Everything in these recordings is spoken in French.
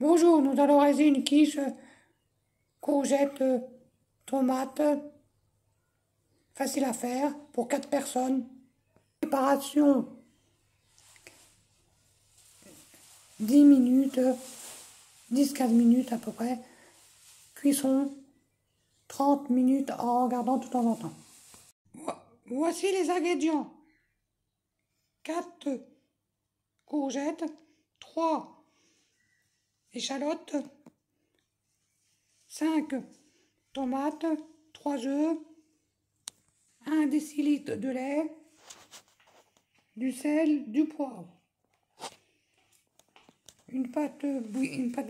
Bonjour, nous allons réaliser une quiche courgette, tomate, facile à faire pour 4 personnes. Préparation 10 minutes, 10-15 minutes à peu près. Cuisson 30 minutes en regardant de temps en temps. Voici les ingrédients. 4 courgettes, 3 échalotes, 5 tomates, 3 œufs, 1 décilitre de lait, du sel, du poivre, une pâte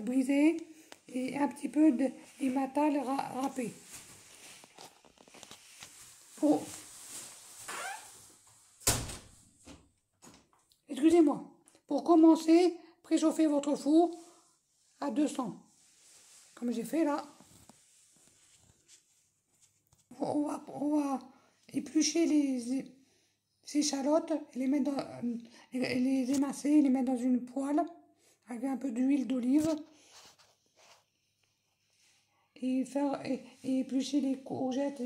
brisée et un petit peu d'émental râpé. Excusez-moi. Pour commencer, préchauffez votre four à 200, comme j'ai fait là. On va éplucher les échalotes et les mettre les émincer et les mettre dans une poêle avec un peu d'huile d'olive et éplucher les courgettes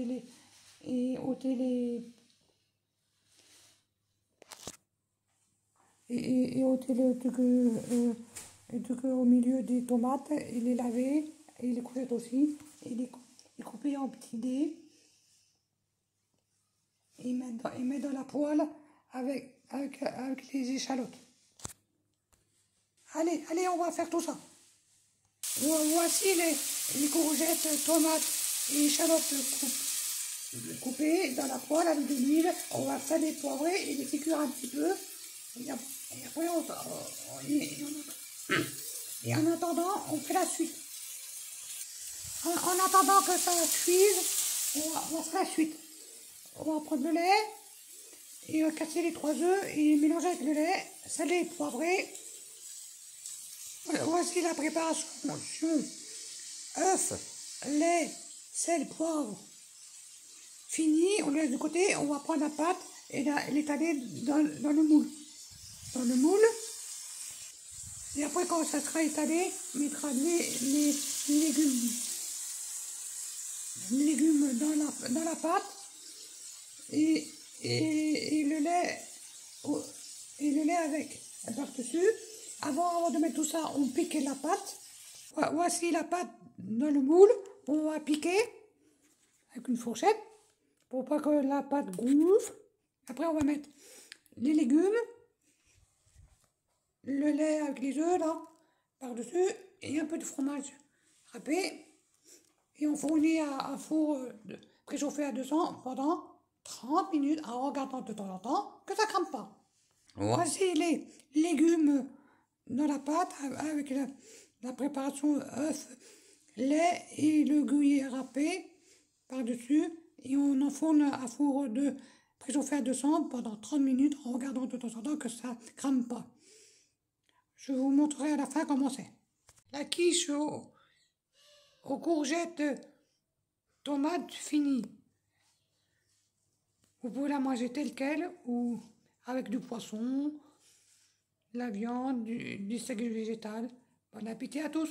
et ôter le truc au milieu des tomates et les laver, et les courgettes aussi, et les couper en petits dés et mettre dans la poêle avec les échalotes. Allez, on va faire tout ça. Voici les courgettes, tomates et échalotes coupées dans la poêle avec de l'huile. On va saler, poivrer et les cuire un petit peu. Et après, en attendant, on fait la suite. En attendant que ça cuise, on va faire la suite. On va prendre le lait et casser les 3 œufs et mélanger avec le lait, salé, poivré. Voici la préparation. Œufs, lait, sel, poivre. Fini, on le laisse de côté. On va prendre la pâte et l'étaler dans le moule. Et après, quand ça sera étalé, on mettra les légumes dans la pâte et le lait avec par-dessus. Avant de mettre tout ça, on pique la pâte. Voici la pâte dans le moule. On va piquer avec une fourchette pour pas que la pâte gonfle. Après, on va mettre les légumes, le lait avec les œufs là, par-dessus, et un peu de fromage râpé. Et on fournit à un four préchauffé à 200 pendant 30 minutes en regardant de temps en temps que ça crame pas. Voici les légumes dans la pâte avec la préparation œufs, lait et le gruyère râpé par-dessus. Et on enfourne à four préchauffé à 200 pendant 30 minutes en regardant de temps en temps que ça ne crame pas. Je vous montrerai à la fin comment c'est. La quiche aux courgettes, tomates finie. Vous pouvez la manger telle quelle ou avec du poisson, la viande, du steak végétal. Bon appétit à tous!